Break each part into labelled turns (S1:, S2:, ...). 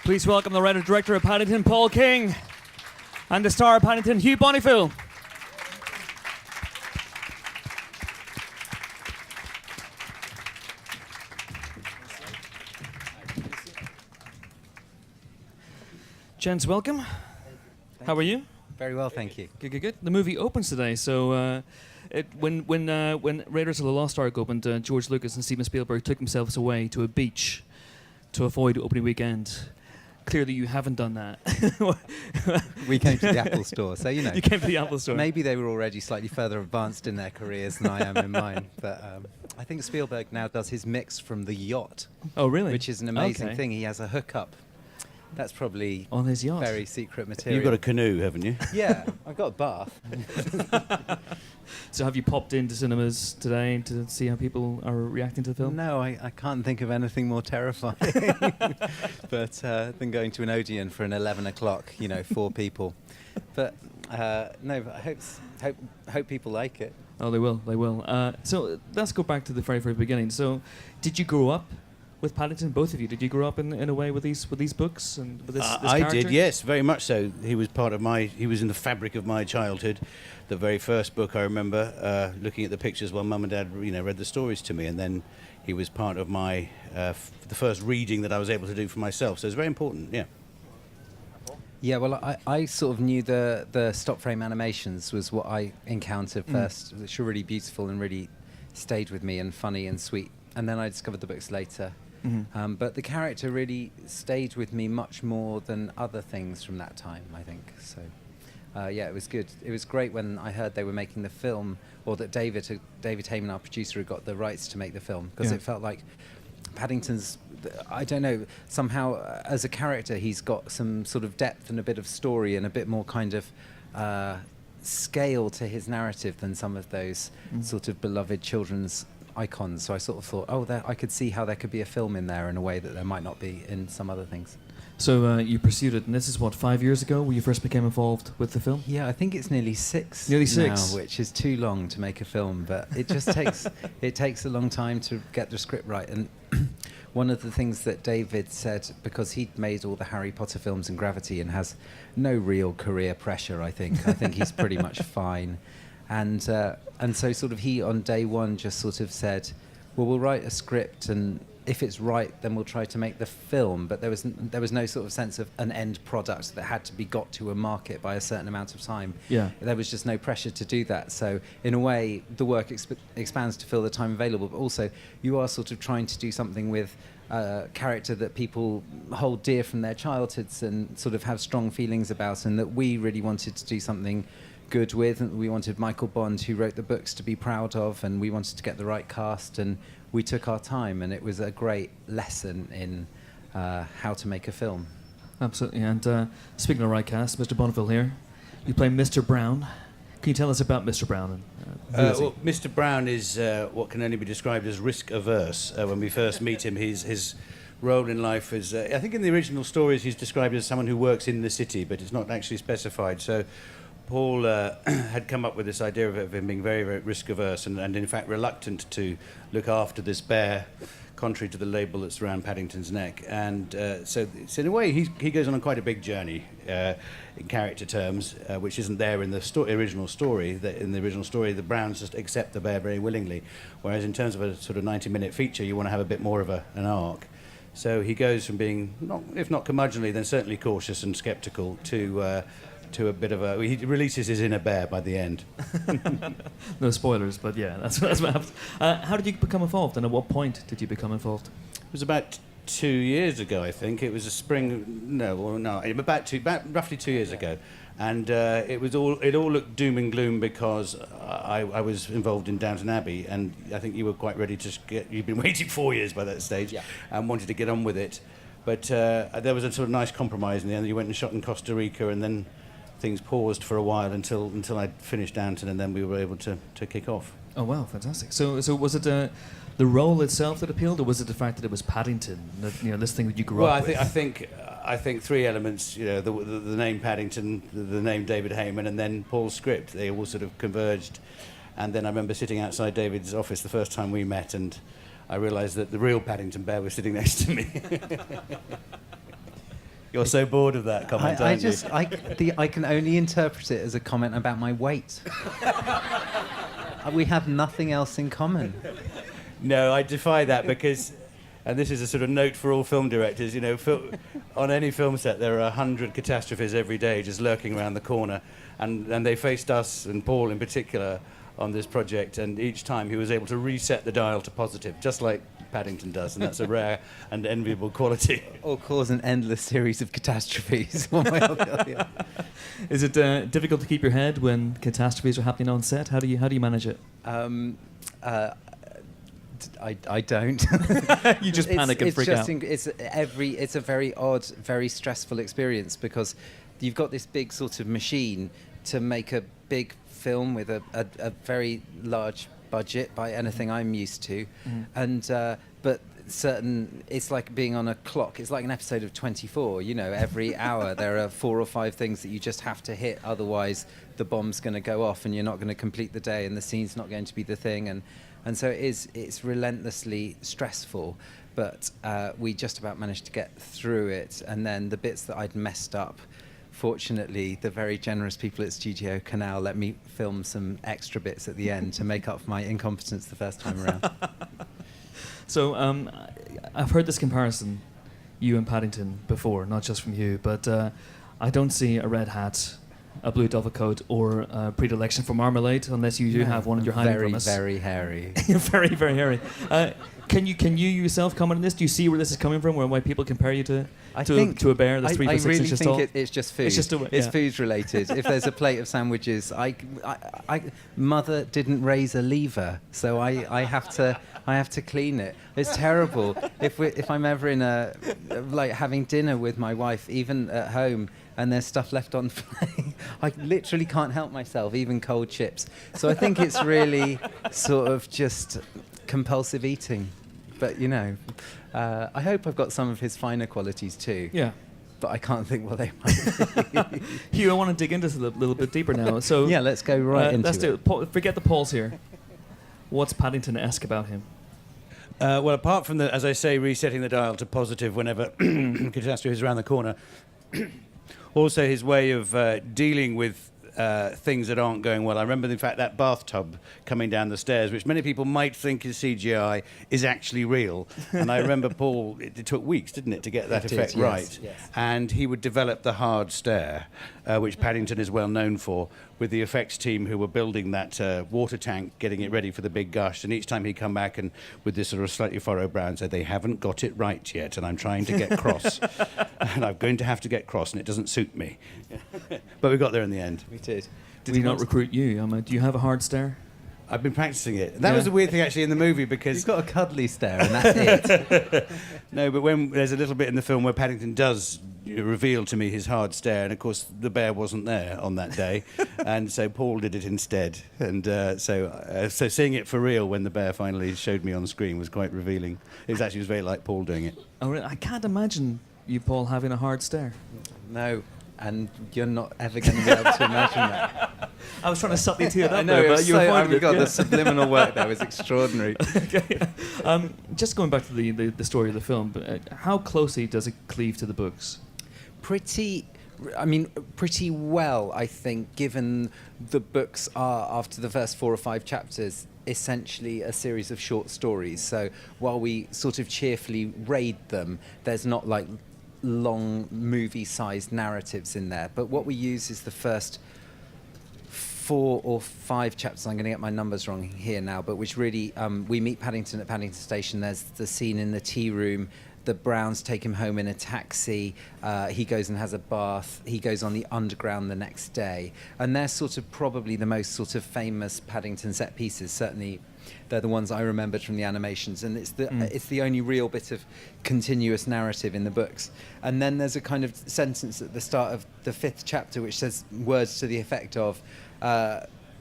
S1: Please welcome the writer-director of Paddington, Paul King, and the star of Paddington, Hugh Bonneville. Gents, welcome. How are you?
S2: Very well, thank you.
S1: Good, good, good. The movie opens today, so when Raiders of the Lost Ark opened, George Lucas and Steven Spielberg took themselves away to a beach to avoid opening weekend. Clearly, you haven't done that.
S2: We came to the Apple Store, so you know.
S1: You came to the Apple Store.
S2: Maybe they were already slightly further advanced in their careers than I am in mine, but I think Spielberg now does his mix from the yacht.
S1: Oh, really?
S2: Which is an amazing thing. He has a hookup. That's probably
S1: on his yacht.
S2: Very secret material.
S3: You've got a canoe, haven't you?
S2: Yeah, I've got a bath.
S1: So have you popped into cinemas today to see how people are reacting to the film?
S2: No, I can't think of anything more terrifying but than going to an Odeon for an 11 o'clock, 4 people. But no, but I hope people like it.
S1: Oh, they will. They will. So let's go back to the very, very beginning. So, did you grow up with Paddington, both of you? Did you grow up in a way with these books and with this
S3: I
S1: character?
S3: did, yes, very much so. He was he was in the fabric of my childhood. The very first book I remember looking at the pictures while Mum and Dad, read the stories to me, and then he was part of my the first reading that I was able to do for myself. So it's very important, yeah.
S2: Yeah, well, I sort of knew the stop frame animations was what I encountered first, which were really beautiful and really stayed with me and funny and sweet. And then I discovered the books later. Mm-hmm. But the character really stayed with me much more than other things from that time, I think. So, yeah, it was good. It was great when I heard they were making the film, or that David Heyman, our producer, had got the rights to make the film, because it felt like Paddington's, I don't know, somehow as a character he's got some sort of depth and a bit of story and a bit more kind of scale to his narrative than some of those sort of beloved children's icons. So I sort of thought, I could see how there could be a film in there in a way that there might not be in some other things.
S1: So you pursued it, and this is what, 5 years ago when you first became involved with the film?
S2: Yeah, I think it's nearly 6.
S1: Nearly 6,
S2: now, which is too long to make a film, but it just takes a long time to get the script right. And one of the things that David said, because he'd made all the Harry Potter films and Gravity and has no real career pressure, I think he's pretty much fine. And so sort of he on day one just sort of said, well, we'll write a script, and if it's right, then we'll try to make the film. But there was no sort of sense of an end product that had to be got to a market by a certain amount of time.
S1: Yeah.
S2: There was just no pressure to do that. So in a way, the work expands to fill the time available, but also you are sort of trying to do something with a character that people hold dear from their childhoods and sort of have strong feelings about, and that we really wanted to do something good with. And we wanted Michael Bond, who wrote the books, to be proud of, and we wanted to get the right cast, and we took our time, and it was a great lesson in how to make a film.
S1: Absolutely. And speaking of right cast, Mr. Bonneville here, you play Mr. Brown. Can you tell us about Mr. Brown?
S3: Well, Mr. Brown is what can only be described as risk-averse. When we first meet him, his role in life is, I think in the original stories he's described as someone who works in the city, but it's not actually specified. So Paul had come up with this idea of him being very, very risk-averse and in fact reluctant to look after this bear, contrary to the label that's around Paddington's neck. And so in a way, he goes on quite a big journey in character terms, which isn't there in the original story. In the original story, the Browns just accept the bear very willingly, whereas in terms of a sort of 90-minute feature, you want to have a bit more of an arc. So he goes from being, if not curmudgeonly, then certainly cautious and sceptical to a bit of he releases his inner bear by the end.
S1: No spoilers, but yeah, that's what happens. How did you become involved, and at what point did you become involved?
S3: It was about 2 years ago, I think. It was a spring. About roughly 2 years ago, and it all looked doom and gloom because I was involved in Downton Abbey, and I think you were quite ready to you'd been waiting 4 years by that stage, and wanted to get on with it. But there was a sort of nice compromise in the end. You went and shot in Costa Rica, and then things paused for a while until I'd finished Downton, and then we were able to kick off.
S1: Oh wow, fantastic! So was it the role itself that appealed, or was it the fact that it was Paddington, this thing that you grew up with?
S3: Well, I think 3 elements. The name Paddington, the name David Heyman, and then Paul's script. They all sort of converged, and then I remember sitting outside David's office the first time we met, and I realised that the real Paddington bear was sitting next to me. You're so bored of that comment, aren't you?
S2: I can only interpret it as a comment about my weight. We have nothing else in common.
S3: No, I defy that because, and this is a sort of note for all film directors, you know, on any film set there are 100 catastrophes every day just lurking around the corner, and they faced us, and Paul in particular, on this project, and each time he was able to reset the dial to positive, just like Paddington does, and that's a rare and enviable quality.
S2: Or cause an endless series of catastrophes. One way or the other.
S1: Is it difficult to keep your head when catastrophes are happening on set? How do you manage it?
S2: I don't.
S1: You just panic and freak out.
S2: It's a very odd, very stressful experience because you've got this big sort of machine to make a big film with a very large budget by anything I'm used to, and but it's like being on a clock. It's like an episode of 24. You know, every hour there are 4 or 5 things that you just have to hit, otherwise the bomb's going to go off and you're not going to complete the day and the scene's not going to be the thing, and so it's relentlessly stressful, but we just about managed to get through it. And then the bits that I'd messed up, fortunately, the very generous people at Studio Canal let me film some extra bits at the end to make up for my incompetence the first time around.
S1: So I've heard this comparison, you and Paddington, before, not just from you, but I don't see a red hat, a blue duffel coat, or a predilection for marmalade, unless you do have one and you're hiding from us.
S2: Very hairy.
S1: Very, very hairy. Can you yourself comment on this? Do you see where this is coming from, why people compare you to a bear that's 3 foot 6 inches tall?
S2: I really think it's just food. It's food related. If there's a plate of sandwiches, mother didn't raise a lever, so I have to clean it. It's terrible. If I'm ever in having dinner with my wife, even at home, and there's stuff left on the plate, I literally can't help myself, even cold chips. So I think it's really sort of just compulsive eating. But, you know, I hope I've got some of his finer qualities too.
S1: Yeah.
S2: But I can't think what they might be.
S1: Hugh, I want to dig into this a little bit deeper now. So
S2: yeah, let's go right into it.
S1: Forget the Pauls here. What's Paddington-esque about him?
S3: Well, apart from as I say, resetting the dial to positive whenever catastrophe is around the corner, also his way of dealing with things that aren't going well. I remember, in fact, that bathtub coming down the stairs, which many people might think is CGI, is actually real. And I remember Paul, it took weeks, didn't it, to get that effect right.
S2: Yes.
S3: And he would develop the hard stare, which Paddington is well known for, with the effects team who were building that water tank, getting it ready for the big gush. And each time he'd come back and with this sort of slightly furrowed brow and say, they haven't got it right yet, and I'm trying to get cross. And I'm going to have to get cross, and it doesn't suit me. But we got there in the end.
S2: We did.
S1: Did he not recruit you? Do you have a hard stare?
S3: I've been practicing it. That was the weird thing, actually, in the movie, because...
S2: You've got a cuddly stare, and that's it.
S3: No, but when there's a little bit in the film where Paddington does reveal to me his hard stare, and, of course, the bear wasn't there on that day, and so Paul did it instead. And so seeing it for real when the bear finally showed me on the screen was quite revealing. It was very like Paul doing it.
S1: Oh, really? I can't imagine you, Paul, having a hard stare.
S2: No. And you're not ever going to be able to imagine that.
S1: I was trying to subtly tee it up.
S2: I know,
S1: there, but you were fine with it.
S2: The subliminal work there was extraordinary.
S1: Okay. Just going back to the story of the film, how closely does it cleave to the books?
S2: Pretty well, I think, given the books are, after the first 4 or 5 chapters, essentially a series of short stories. So while we sort of cheerfully raid them, there's not like long movie-sized narratives in there, but what we use is the first 4 or 5 chapters. I'm going to get my numbers wrong here now, but which really we meet Paddington at Paddington Station. There's the scene in the tea room. The Browns take him home in a taxi. He goes and has a bath. He goes on the Underground the next day, and they're sort of probably the most sort of famous Paddington set pieces. Certainly they're the ones I remembered from the animations, and it's the only real bit of continuous narrative in the books. And then there's a kind of sentence at the start of the 5th chapter which says words to the effect of,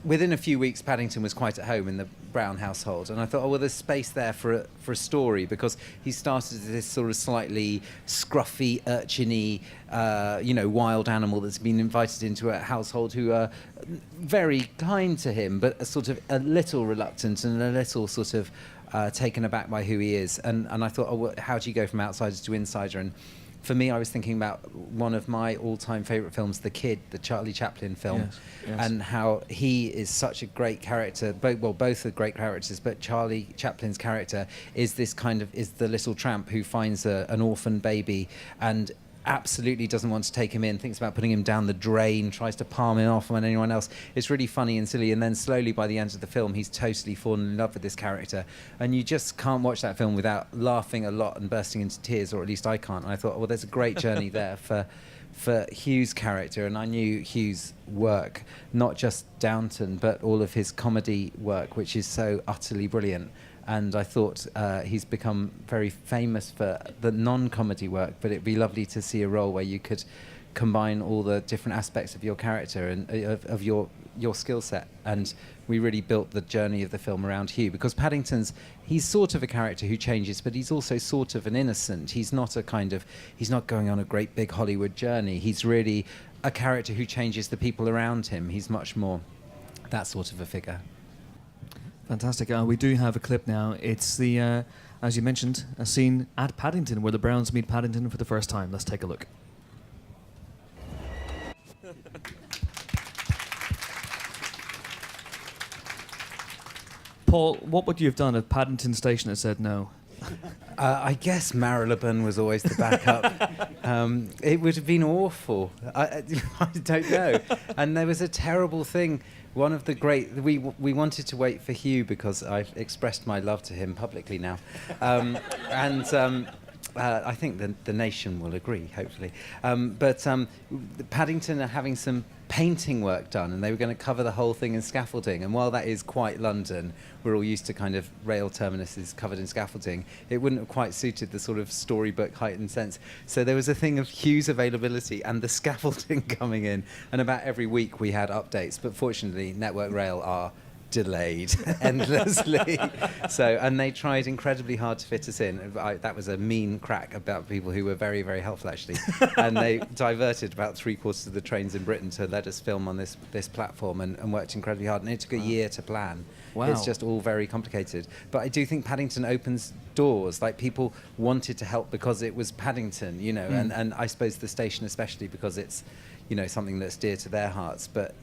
S2: within a few weeks Paddington was quite at home in the Brown household. And I thought, oh, well, there's space there for a story, because he started as this sort of slightly scruffy, urchiny, wild animal that's been invited into a household who are very kind to him, but sort of a little reluctant and a little sort of taken aback by who he is. And I thought, oh, well, how do you go from outsider to insider? And for me, I was thinking about one of my all-time favourite films, The Kid, the Charlie Chaplin film, and how he is such a great character. Both are great characters, but Charlie Chaplin's character is the little tramp who finds an orphan baby and absolutely doesn't want to take him in, thinks about putting him down the drain, tries to palm him off on anyone else. It's really funny and silly, and then slowly by the end of the film he's totally fallen in love with this character, and you just can't watch that film without laughing a lot and bursting into tears, or at least I can't. And I thought, well, there's a great journey there for Hugh's character, and I knew Hugh's work, not just Downton but all of his comedy work, which is so utterly brilliant. And I thought he's become very famous for the non-comedy work, but it'd be lovely to see a role where you could combine all the different aspects of your character and of your skill set. And we really built the journey of the film around Hugh, because he's sort of a character who changes, but he's also sort of an innocent. He's not going on a great big Hollywood journey. He's really a character who changes the people around him. He's much more that sort of a figure.
S1: Fantastic. We do have a clip now. It's the, as you mentioned, a scene at Paddington where the Browns meet Paddington for the first time. Let's take a look. Paul, what would you have done if Paddington Station had said no?
S2: I guess Marylebone was always the backup. It would have been awful. I don't know. And there was a terrible thing. One of the we wanted to wait for Hugh because I've expressed my love to him publicly now, I think the nation will agree, hopefully. But Paddington are having some painting work done, and they were going to cover the whole thing in scaffolding. And while that is quite London, we're all used to kind of rail terminuses covered in scaffolding, it wouldn't have quite suited the sort of storybook heightened sense. So there was a thing of Hugh's availability and the scaffolding coming in, and about every week we had updates. But fortunately, Network Rail are delayed endlessly. And they tried incredibly hard to fit us in. That was a mean crack about people who were very, very helpful, actually. And they diverted about 3/4 of the trains in Britain to let us film on this platform, and worked incredibly hard. And it took a year to plan.
S1: Wow.
S2: It's just all very complicated. But I do think Paddington opens doors. Like, people wanted to help because it was Paddington, and I suppose the station especially, because it's, something that's dear to their hearts. But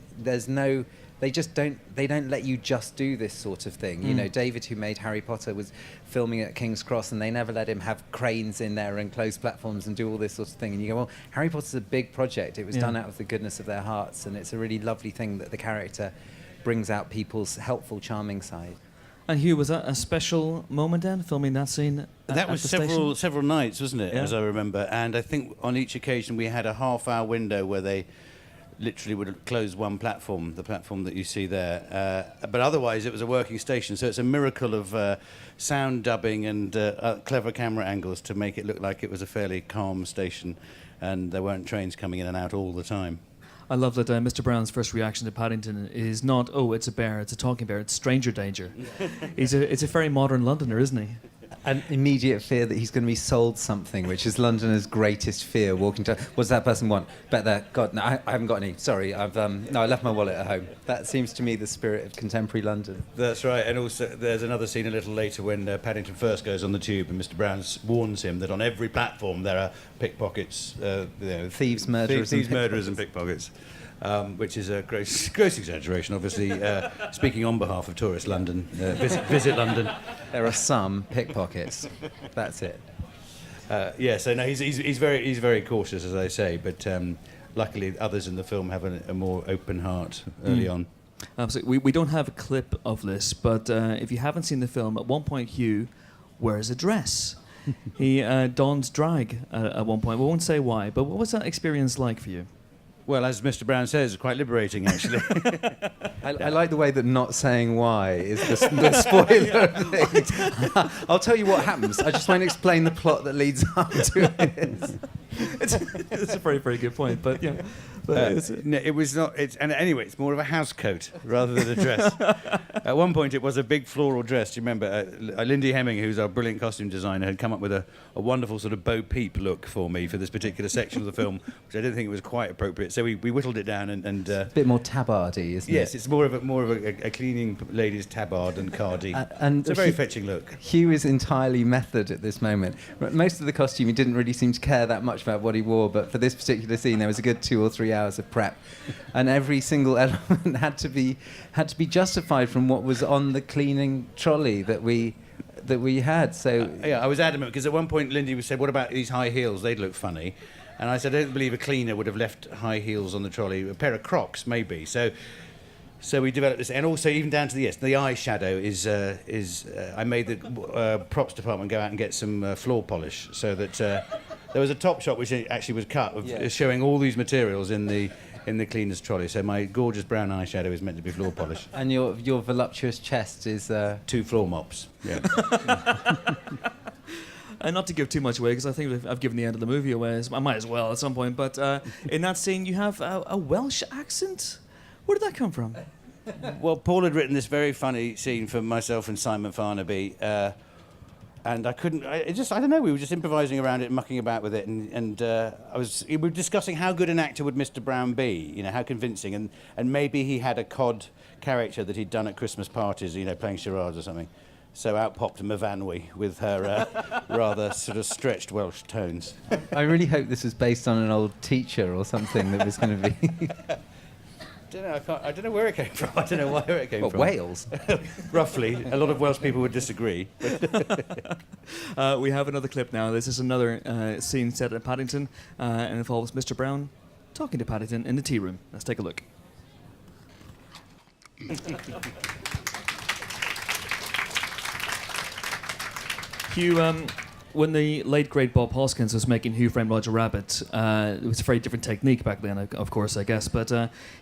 S2: they don't let you just do this sort of thing. David, who made Harry Potter, was filming at King's Cross, and they never let him have cranes in there and closed platforms and do all this sort of thing. And you go, well, Harry Potter's a big project. It was done out of the goodness of their hearts, and it's a really lovely thing that the character brings out people's helpful, charming side.
S1: And Hugh, was that a special moment then, filming that scene?
S3: That was several nights, wasn't it?
S1: Yeah.
S3: As I remember. And I think on each occasion we had a half-hour window where they literally would close one platform, the platform that you see there. But otherwise, it was a working station. So it's a miracle of sound dubbing and clever camera angles to make it look like it was a fairly calm station, and there weren't trains coming in and out all the time.
S1: I love that Mr. Brown's first reaction to Paddington is not, oh, it's a bear, it's a talking bear, it's stranger danger. It's a very modern Londoner, isn't he?
S2: An immediate fear that he's going to be sold something, which is Londoner's greatest fear. Walking to, what does that person want? Bet there. God, no, I haven't got any. Sorry, I left my wallet at home. That seems to me the spirit of contemporary London.
S3: That's right. And also, there's another scene a little later when Paddington first goes on the tube, and Mr. Brown warns him that on every platform there are pickpockets,
S2: thieves, murderers,
S3: and pickpockets. Which is a gross exaggeration, obviously. Speaking on behalf of tourist London, visit London.
S2: There are some pickpockets. That's it.
S3: So no, he's very cautious, as I say. But luckily, others in the film have a more open heart early on.
S1: Absolutely. We don't have a clip of this, but if you haven't seen the film, at one point Hugh wears a dress. He dons drag at one point. We won't say why, but what was that experience like for you?
S3: Well, as Mr. Brown says, quite liberating, actually.
S2: I like the way that not saying why is the spoiler thing. I'll tell you what happens. I just won't explain the plot that leads up to it.
S1: It's a very, very good point, but yeah.
S3: No, it was not. And anyway, it's more of a house coat rather than a dress. At one point, it was a big floral dress. Do you remember? Lindy Hemming, who's our brilliant costume designer, had come up with a wonderful sort of Bo Peep look for me for this particular section of the film, which I didn't think was quite appropriate. So we whittled it down and
S2: a bit more tabardy, isn't it?
S3: Yes, it's more of a cleaning lady's tabard and cardi.
S2: And
S3: it's a very fetching look.
S2: Hugh is entirely method at this moment. Most of the costume he didn't really seem to care that much about what he wore, but for this particular scene, there was a good 2 or 3 hours of prep, and every single element had to be justified from what was on the cleaning trolley that we had. So
S3: yeah, I was adamant because at one point Lindy said, "What about these high heels? They'd look funny." And I said, "I don't believe a cleaner would have left high heels on the trolley. A pair of Crocs, maybe." So we developed this, and also even down to the eyeshadow is I made the props department go out and get some floor polish, so that there was a top shot which actually was cut of showing all these materials in the cleaner's trolley. So my gorgeous brown eyeshadow is meant to be floor polish.
S2: And your voluptuous chest is
S3: 2 floor mops. Yeah.
S1: And not to give too much away, because I think I've given the end of the movie away. I might as well at some point. But in that scene, you have a Welsh accent. Where did that come from?
S3: Well, Paul had written this very funny scene for myself and Simon Farnaby, and I couldn't. I don't know. We were just improvising around it, mucking about with it, and we were discussing how good an actor would Mr. Brown be. You know, how convincing, and maybe he had a cod character that he'd done at Christmas parties. You know, playing charades or something. So out popped Myfanwy with her rather sort of stretched Welsh tones.
S2: I really hope this was based on an old teacher or something that was going to be.
S3: I don't know where it came from. I don't know where it came from.
S2: Wales?
S3: Roughly. A lot of Welsh people would disagree.
S1: We have another clip now. This is another scene set at Paddington, and involves Mr. Brown talking to Paddington in the tea room. Let's take a look. Hugh, when the late great Bob Hoskins was making Who Framed Roger Rabbit, it was a very different technique back then, of course, I guess. But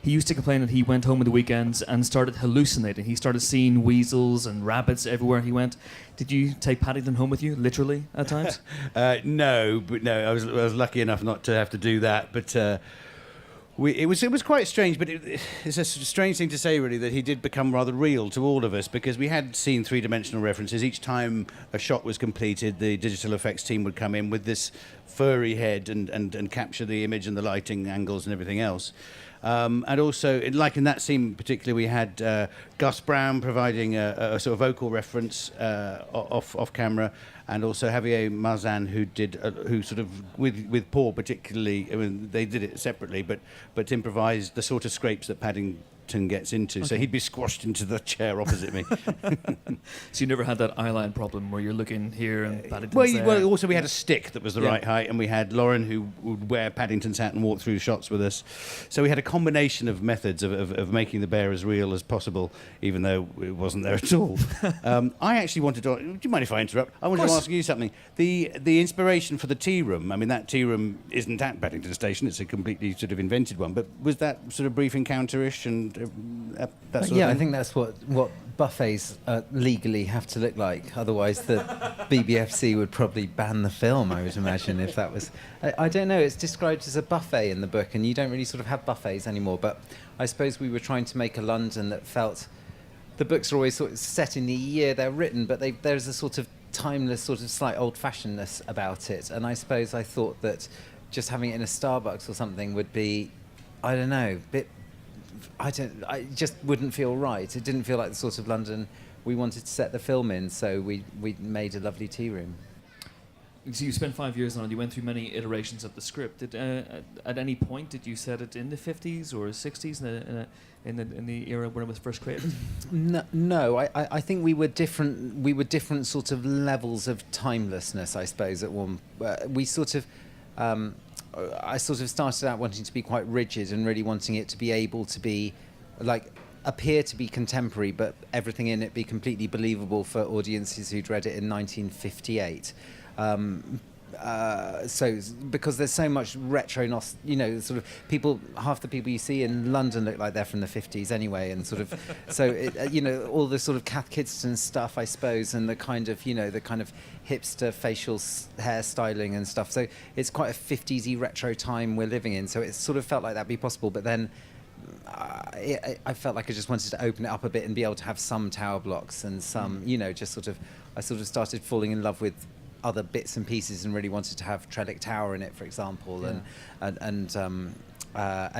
S1: he used to complain that he went home on the weekends and started hallucinating. He started seeing weasels and rabbits everywhere he went. Did you take Paddington home with you, literally, at times?
S3: No, I was lucky enough not to have to do that. But it was quite strange, but it's a strange thing to say, really, that he did become rather real to all of us, because we had seen three-dimensional references. Each time a shot was completed, the digital effects team would come in with this furry head and capture the image and the lighting angles and everything else. And also, like in that scene particularly, we had Gus Brown providing a sort of vocal reference off camera, and also Javier Marzan, who sort of with Paul particularly. I mean, they did it separately, but improvised the sort of scrapes that Paddington gets into. Okay. So he'd be squashed into the chair opposite me.
S1: So you never had that eye line problem where you're looking here and Paddington's there?
S3: Well, also we had a stick that was the right height, and we had Lauren who would wear Paddington's hat and walk through shots with us. So we had a combination of methods of making the bear as real as possible, even though it wasn't there at all. I actually wanted to... Do you mind if I interrupt? I wanted to ask you something. The inspiration for the tea room, I mean, that tea room isn't at Paddington Station, it's a completely sort of invented one, but was that sort of brief encounter-ish and... that sort of thing?
S2: I think that's what buffets legally have to look like. Otherwise, the BBFC would probably ban the film, I would imagine, if that was... I don't know, it's described as a buffet in the book, and you don't really sort of have buffets anymore, but I suppose we were trying to make a London that felt... The books are always sort of set in the year they're written, but there's a sort of timeless, sort of slight old-fashionedness about it, and I suppose I thought that just having it in a Starbucks or something would be, I don't know, I just wouldn't feel right. It didn't feel like the sort of London we wanted to set the film in, so we made a lovely tea room.
S1: So you spent 5 years on it. You went through many iterations of the script. At any point, did you set it in the 50s or 60s in the era when it was first created?
S2: No. I think we were different. We were different sort of levels of timelessness, I suppose. At one, we sort of. I sort of started out wanting to be quite rigid and really wanting it to be able to be, like, appear to be contemporary, but everything in it be completely believable for audiences who'd read it in 1958. So because there's so much retro, sort of people, half the people you see in London look like they're from the 50s anyway, and sort of, so all the sort of Cath Kidston stuff, I suppose, and the kind of hipster facial hairstyling and stuff. So it's quite a 50s-y retro time we're living in. So it sort of felt like that'd be possible, but then I felt like I just wanted to open it up a bit and be able to have some tower blocks and some, I sort of started falling in love with other bits and pieces and really wanted to have Trellick Tower in it, for example, and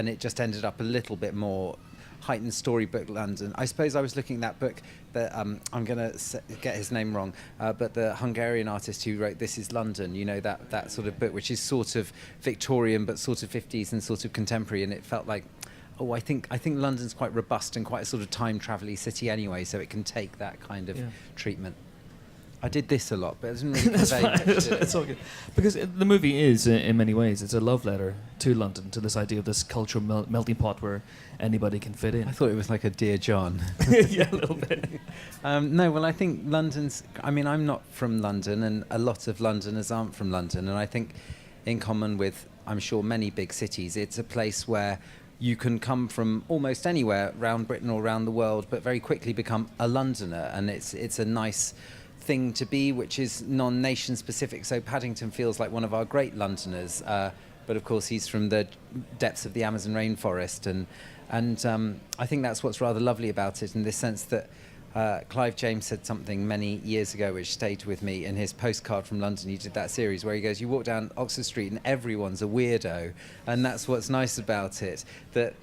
S2: it just ended up a little bit more heightened storybook London. I suppose I was looking at that book that I'm going to get his name wrong, but the Hungarian artist who wrote This Is London, you know, that sort of book, which is sort of Victorian but sort of 50s and sort of contemporary, and it felt like, I think London's quite robust and quite a sort of time travel-y city anyway, so it can take that kind of treatment. I did this a lot, but it doesn't really convey much,
S1: It's all good. Because the movie is, in many ways, it's a love letter to London, to this idea of this cultural melting pot where anybody can fit in.
S2: I thought it was like a Dear John.
S1: Yeah, a little bit.
S2: No, well, I think London's... I mean, I'm not from London, and a lot of Londoners aren't from London, and I think in common with, I'm sure, many big cities, it's a place where you can come from almost anywhere around Britain or around the world, but very quickly become a Londoner, and it's a nice thing to be, which is non-nation specific. So Paddington feels like one of our great Londoners, but of course he's from the depths of the Amazon rainforest, and I think that's what's rather lovely about it, in the sense that Clive James said something many years ago which stayed with me in his Postcard from London. He did that series where he goes, you walk down Oxford Street and everyone's a weirdo, and that's what's nice about it, that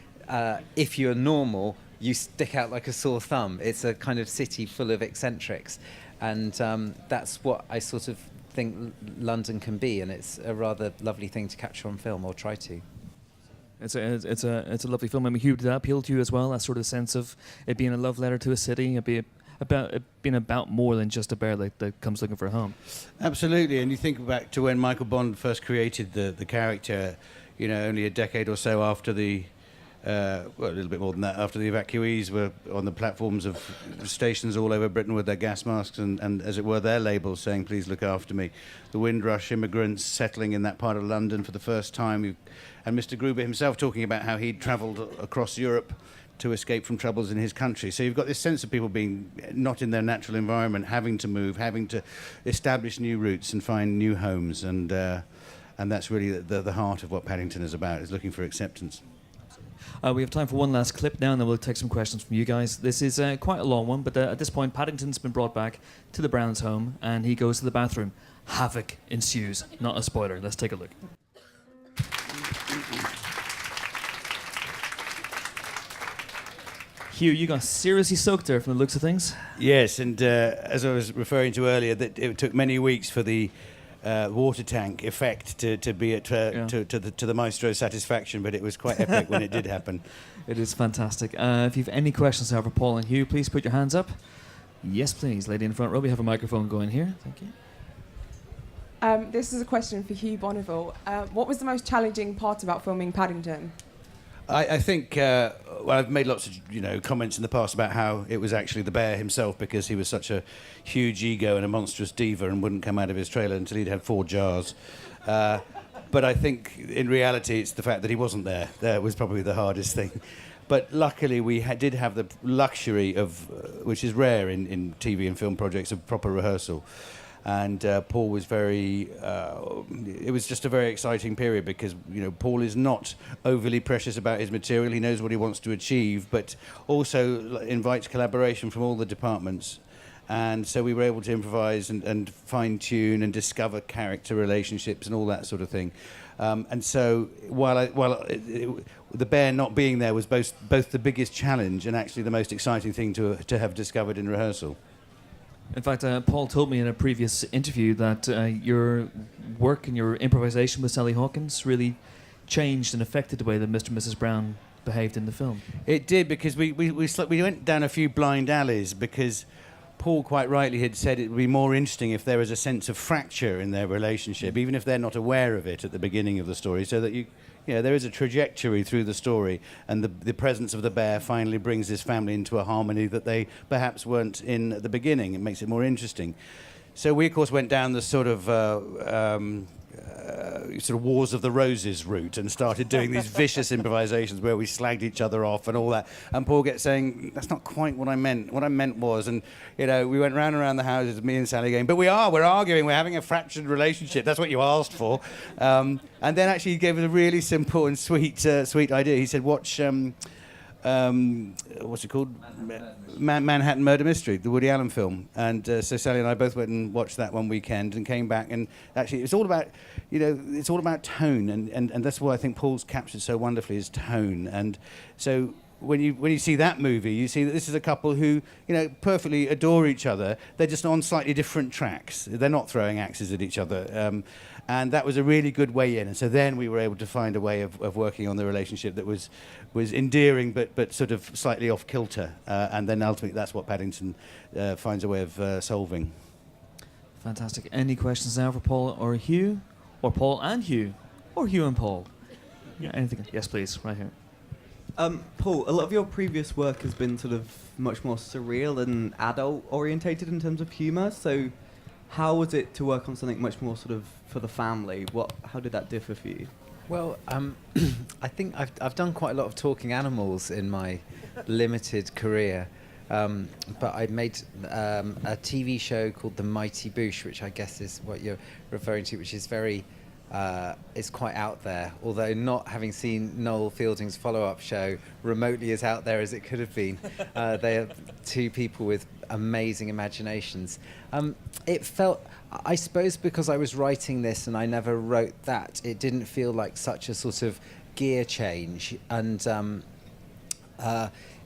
S2: if you're normal, you stick out like a sore thumb. It's a kind of city full of eccentrics, and that's what I sort of think London can be, and it's a rather lovely thing to capture on film, or try to.
S1: It's a lovely film. I mean, Hugh, did that appeal to you as well? That sort of sense of it being a love letter to a city, it being about more than just a bear that comes looking for a home.
S3: Absolutely, and you think back to when Michael Bond first created the character, you know, only a decade or so after the, well, a little bit more than that, after the evacuees were on the platforms of stations all over Britain with their gas masks and as it were, their labels saying, please look after me. The Windrush immigrants settling in that part of London for the first time. And Mr. Gruber himself talking about how he'd travelled across Europe to escape from troubles in his country. So you've got this sense of people being not in their natural environment, having to move, having to establish new routes and find new homes. And that's really the heart of what Paddington is about, is looking for acceptance.
S1: We have time for one last clip now, and then we'll take some questions from you guys. This is quite a long one, but at this point, Paddington's been brought back to the Browns' home, and he goes to the bathroom. Havoc ensues. Not a spoiler. Let's take a look. Hugh, you got seriously soaked there from the looks of things.
S3: Yes, and as I was referring to earlier, that it took many weeks for the water tank effect to be at to the maestro's satisfaction, but it was quite epic when it did happen.
S1: It is fantastic. If you have any questions now for Paul and Hugh, please put your hands up. Yes, please. Lady in the front row, we have a microphone going here. Thank you.
S4: This is a question for Hugh Bonneville. What was the most challenging part about filming Paddington?
S3: I think, well, I've made lots of comments in the past about how it was actually the bear himself, because he was such a huge ego and a monstrous diva and wouldn't come out of his trailer until he'd had 4 jars. But I think in reality it's the fact that he wasn't there. That was probably the hardest thing. But luckily we did have the luxury of, which is rare in TV and film projects, of proper rehearsal. And Paul was it was just a very exciting period, because Paul is not overly precious about his material. He knows what he wants to achieve, but also invites collaboration from all the departments. And so we were able to improvise and fine-tune and discover character relationships and all that sort of thing. And so while the bear not being there was both the biggest challenge and actually the most exciting thing to have discovered in rehearsal.
S1: In fact, Paul told me in a previous interview that your work and your improvisation with Sally Hawkins really changed and affected the way that Mr. and Mrs. Brown behaved in the film.
S3: It did, because we went down a few blind alleys, because Paul quite rightly had said it would be more interesting if there was a sense of fracture in their relationship, even if they're not aware of it at the beginning of the story, so that there is a trajectory through the story, and the presence of the bear finally brings this family into a harmony that they perhaps weren't in at the beginning. It makes it more interesting. So we, of course, went down the sort of Wars of the Roses route and started doing these vicious improvisations where we slagged each other off and all that. And Paul kept saying, that's not quite what I meant. What I meant was, and we went round and round the houses, me and Sally going, but we're arguing, we're having a fractured relationship. That's what you asked for. And then actually he gave us a really simple and sweet idea. He said, watch, what's it called? Manhattan Murder Mystery, the Woody Allen film. And so Sally and I both went and watched that one weekend and came back, and actually it's all about, it's all about tone, and that's why I think Paul's captured so wonderfully, is tone. And so when you see that movie, you see that this is a couple who, perfectly adore each other. They're just on slightly different tracks. They're not throwing axes at each other. And that was a really good way in. And so then we were able to find a way of working on the relationship that was endearing but sort of slightly off kilter. And then ultimately that's what Paddington finds a way of solving.
S1: Fantastic. Any questions now for Paul or Hugh? Or Paul and Hugh? Or Hugh and Paul? Yeah, anything? Yes, please, right here.
S5: Paul, a lot of your previous work has been sort of much more surreal and adult orientated in terms of humour. So how was it to work on something much more sort of for the family? How did that differ for you?
S2: Well, I think I've done quite a lot of talking animals in my limited career, but I made a TV show called The Mighty Boosh, which I guess is what you're referring to, which is very... it's quite out there, although not having seen Noel Fielding's follow-up show remotely as out there as it could have been. They are two people with amazing imaginations. It felt, I suppose because I was writing this and I never wrote that, it didn't feel like such a sort of gear change, and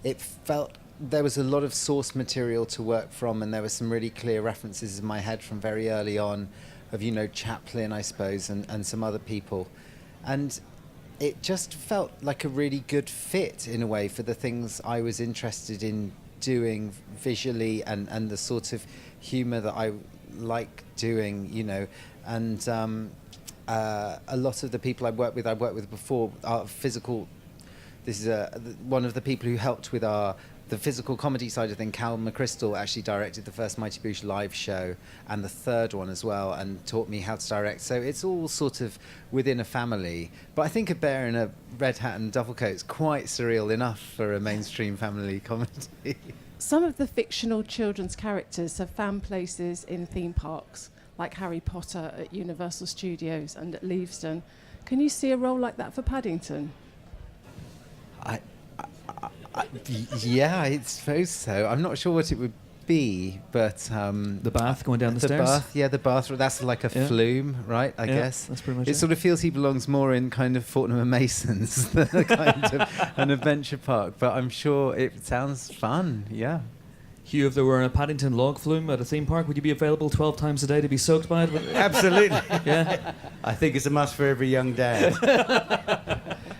S2: it felt there was a lot of source material to work from, and there were some really clear references in my head from very early on of, Chaplin, I suppose, and some other people. And it just felt like a really good fit, in a way, for the things I was interested in doing visually and the sort of humour that I like doing, And a lot of the people I've worked with before are physical... This is one of the people who helped with the physical comedy side of things. Cal McChrystal actually directed the first Mighty Boosh live show and the third one as well, and taught me how to direct. So it's all sort of within a family. But I think a bear in a red hat and duffel coat is quite surreal enough for a mainstream family comedy.
S6: Some of the fictional children's characters have found places in theme parks, like Harry Potter at Universal Studios and at Leavesden. Can you see a role like that for Paddington?
S2: Yeah, I suppose so. I'm not sure what it would be, but...
S1: the bath going down the stairs?
S2: The bath. That's like a flume, right, I guess?
S1: That's pretty much
S2: it. Sort of feels he belongs more in kind of Fortnum and Masons than a kind of an adventure park, but I'm sure it sounds fun, yeah.
S1: Hugh, if there were a Paddington log flume at a theme park, would you be available 12 times a day to be soaked by it?
S3: Absolutely.
S1: Yeah.
S3: I think it's a must for every young dad.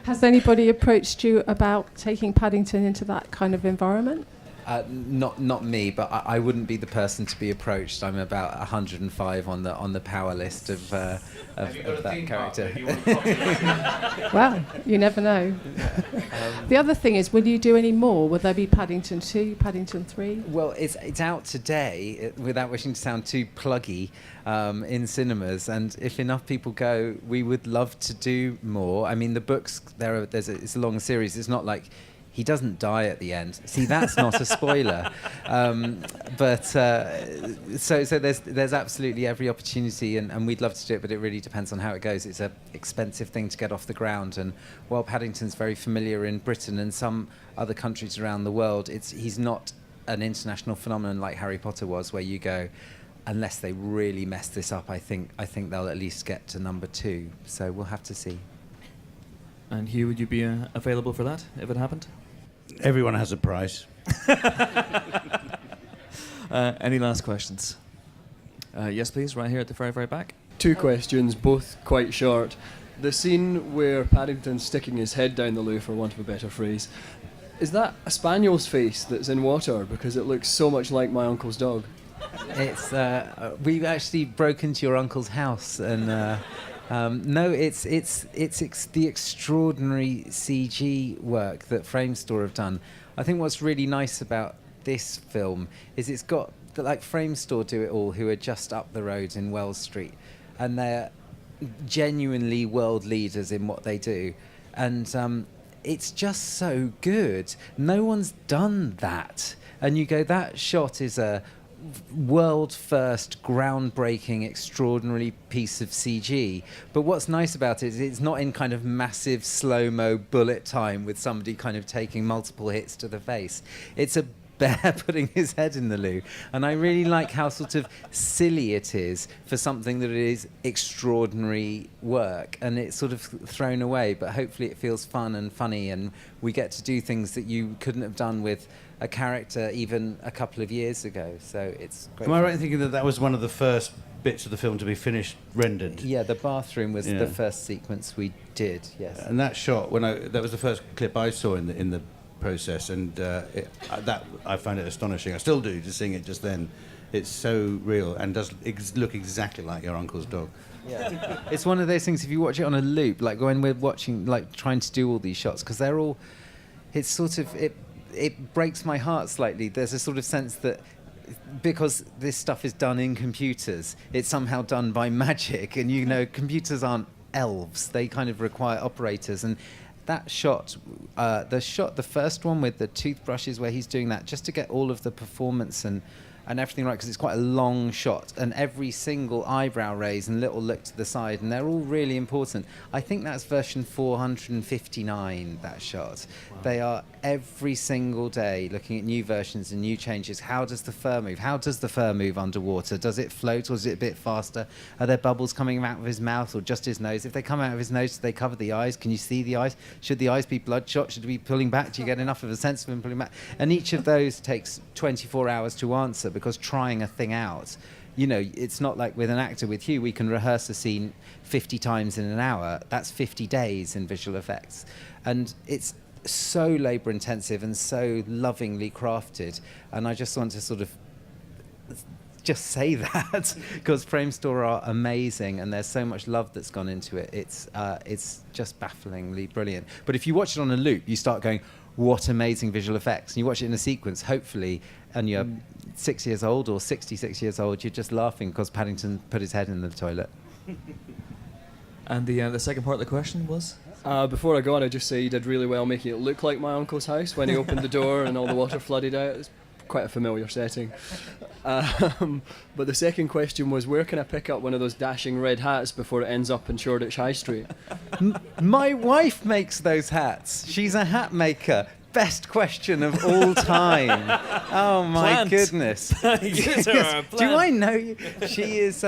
S6: Has anybody approached you about taking Paddington into that kind of environment?
S2: Not me, but I wouldn't be the person to be approached. I'm about 105 on the power list of that character.
S6: Well, you never know. The other thing is, will you do any more? Will there be Paddington 2, Paddington 3?
S2: Well, it's out today, without wishing to sound too pluggy, in cinemas, and if enough people go, we would love to do more. I mean, the books, it's a long series. It's not like he doesn't die at the end. See, that's not a spoiler. So there's absolutely every opportunity, and we'd love to do it, but it really depends on how it goes. It's an expensive thing to get off the ground, and while Paddington's very familiar in Britain and some other countries around the world, he's not an international phenomenon like Harry Potter was, where you go, unless they really mess this up, I think they'll at least get to number 2. So we'll have to see.
S1: And Hugh, would you be available for that if it happened?
S3: Everyone has a price.
S1: Any last questions? Yes, please, right here at the very, very back.
S7: 2 questions, both quite short. The scene where Paddington's sticking his head down the loo, for want of a better phrase, is that a spaniel's face that's in water? Because it looks so much like my uncle's dog.
S2: It's we've actually broken into your uncle's house, and no, it's the extraordinary CG work that Framestore have done. I think what's really nice about this film is it's got Framestore do it all, who are just up the road in Wells Street, and they're genuinely world leaders in what they do, and it's just so good. No one's done that, and you go, that shot is a world first, groundbreaking, extraordinary piece of CG. But what's nice about it is it's not in kind of massive slow-mo bullet time with somebody kind of taking multiple hits to the face. It's a bear putting his head in the loo. And I really like how sort of silly it is for something that is extraordinary work, and it's sort of thrown away, but hopefully it feels fun and funny, and we get to do things that you couldn't have done with a character even a couple of years ago. So it's great.
S3: Am I right in thinking that that was one of the first bits of the film to be finished rendered?
S2: Yeah, the bathroom was the first sequence we did, yes.
S3: And that shot, that was the first clip I saw in the process, and that I found it astonishing. I still do, just seeing it just then. It's so real and does look exactly like your uncle's dog.
S2: Yeah. It's one of those things, if you watch it on a loop, like when we're watching, like trying to do all these shots, because they're all, it's sort of, it breaks my heart slightly. There's a sort of sense that because this stuff is done in computers, it's somehow done by magic, and computers aren't elves. They kind of require operators, and that shot, the first one with the toothbrushes where he's doing that, just to get all of the performance and everything right, because it's quite a long shot, and every single eyebrow raise and little look to the side, and they're all really important. I think that's version 459, that shot. Wow. They are every single day looking at new versions and new changes. How does the fur move? How does the fur move underwater? Does it float, or is it a bit faster? Are there bubbles coming out of his mouth or just his nose? If they come out of his nose, do they cover the eyes? Can you see the eyes? Should the eyes be bloodshot? Should we be pulling back? Do you get enough of a sense of him pulling back? And each of those takes 24 hours to answer, because trying a thing out, it's not like with an actor. With Hugh, we can rehearse a scene 50 times in an hour. That's 50 days in visual effects, and it's so labour intensive and so lovingly crafted. And I just want to sort of just say that, because Framestore are amazing, and there's so much love that's gone into it. It's just bafflingly brilliant. But if you watch it on a loop, you start going, what amazing visual effects. And you watch it in a sequence, hopefully, and you're 6 years old or 66 years old, you're just laughing because Paddington put his head in the toilet.
S1: And the second part of the question was?
S7: Before I go on, I just say you did really well making it look like my uncle's house when he opened the door and all the water flooded out. It's quite a familiar setting. But the second question was, where can I pick up one of those dashing red hats before it ends up in Shoreditch High Street?
S2: My wife makes those hats. She's a hat maker. Best question of all time. Oh my goodness! Yes. Do I know you? She is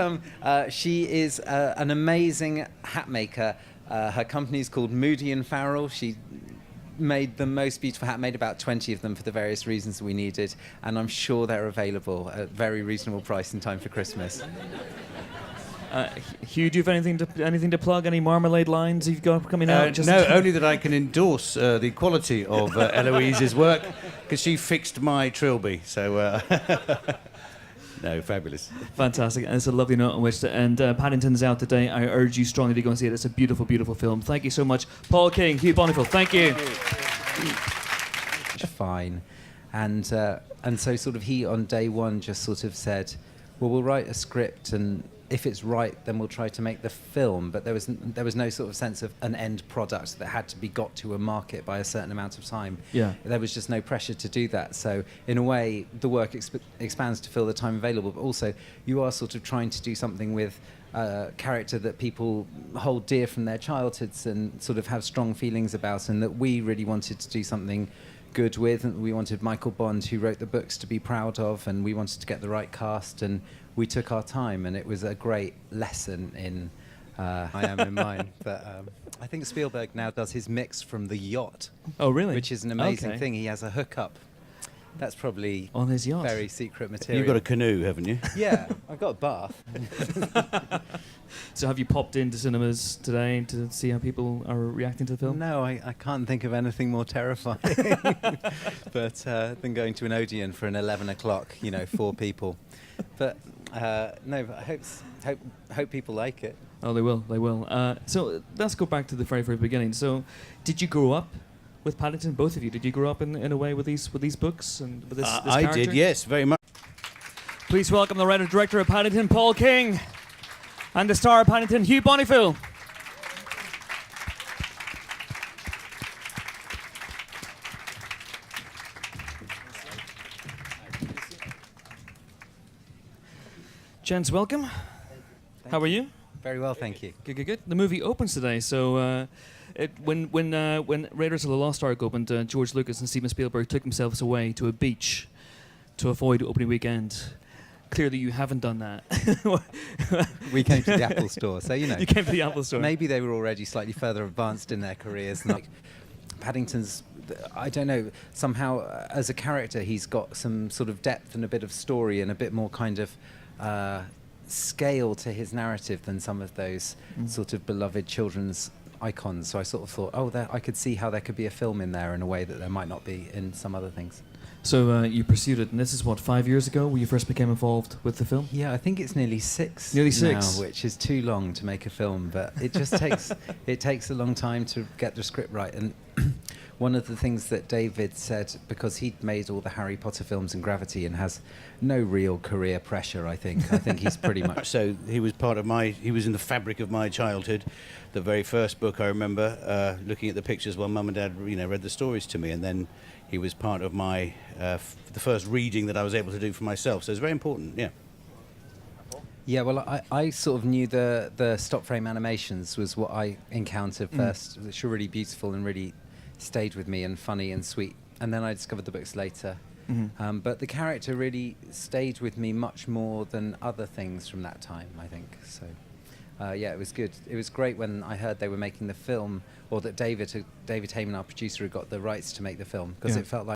S2: an amazing hat maker. Her company is called Moody and Farrell. She made the most beautiful hat, made about 20 of them for the various reasons we needed, and I'm sure they're available at a very reasonable price in time for Christmas.
S1: Hugh, do you have anything to plug? Any marmalade lines you've got coming out?
S3: No, only that I can endorse the quality of Eloise's work, because she fixed my trilby. So, no, fabulous.
S1: Fantastic. And it's a lovely note on which to end. Paddington's out today. I urge you strongly to go and see it. It's a beautiful, beautiful film. Thank you so much. Paul King, Hugh Bonneville, thank you.
S2: Fine. And so sort of he, on day one, just sort of said, well, we'll write a script, and if it's right, then we'll try to make the film. But there was no sort of sense of an end product that had to be got to a market by a certain amount of time.
S1: Yeah.
S2: There was just no pressure to do that. So in a way, the work expands to fill the time available. But also, you are sort of trying to do something with a character that people hold dear from their childhoods and sort of have strong feelings about, and that we really wanted to do something good with. And we wanted Michael Bond, who wrote the books, to be proud of, and we wanted to get the right cast, and we took our time, and it was a great lesson in I Am in Mine. But I think Spielberg now does his mix from the yacht.
S1: Oh, really?
S2: Which is an amazing thing. He has a hookup. That's probably
S1: on his yacht.
S2: Very secret material.
S3: You've got a canoe, haven't you?
S2: Yeah, I've got a bath.
S1: So have you popped into cinemas today to see how people are reacting to the film?
S2: No, I can't think of anything more terrifying but than going to an Odeon for an 11 o'clock, 4 people. But no, but I hope people like it.
S1: Oh, they will. So let's go back to the very, very beginning. So did you grow up with Paddington, both of you? Did you grow up in a way with these books and with this
S3: I
S1: character?
S3: did, yes, very much.
S1: Please welcome the writer-director of Paddington, Paul King, and the star of Paddington, Hugh Bonneville. Gents, welcome. How are you?
S2: Very well, thank you.
S1: Good. The movie opens today, so when Raiders of the Lost Ark opened, George Lucas and Steven Spielberg took themselves away to a beach to avoid opening weekend. Clearly, you haven't done that.
S2: We came to the Apple store, so you know.
S1: You came to the Apple store.
S2: Maybe they were already slightly further advanced in their careers. And like Paddington's, I don't know, somehow as a character he's got some sort of depth and a bit of story and a bit more kind of scale to his narrative than some of those sort of beloved children's icons. So I sort of thought, I could see how there could be a film in there in a way that there might not be in some other things.
S1: So you pursued it, and this is what, 5 years ago when you first became involved with the film?
S2: Yeah, I think it's nearly six.
S1: Nearly six,
S2: now, which is too long to make a film, but it just takes a long time to get the script right. And one of the things that David said, because he'd made all the Harry Potter films and Gravity and has no real career pressure, I think he's pretty much.
S3: So he was he was in the fabric of my childhood. The very first book I remember looking at the pictures while Mum and Dad, read the stories to me, and then he was part of my the first reading that I was able to do for myself. So it's very important, yeah.
S2: Yeah, well, I sort of knew the stop frame animations was what I encountered first, which were really beautiful and really stayed with me and funny and sweet. And then I discovered the books later.
S1: Mm-hmm.
S2: But the character really stayed with me much more than other things from that time, I think. So, yeah, it was good. It was great when I heard they were making the film, or that David Heyman, our producer, had got the rights to make the film, because it felt like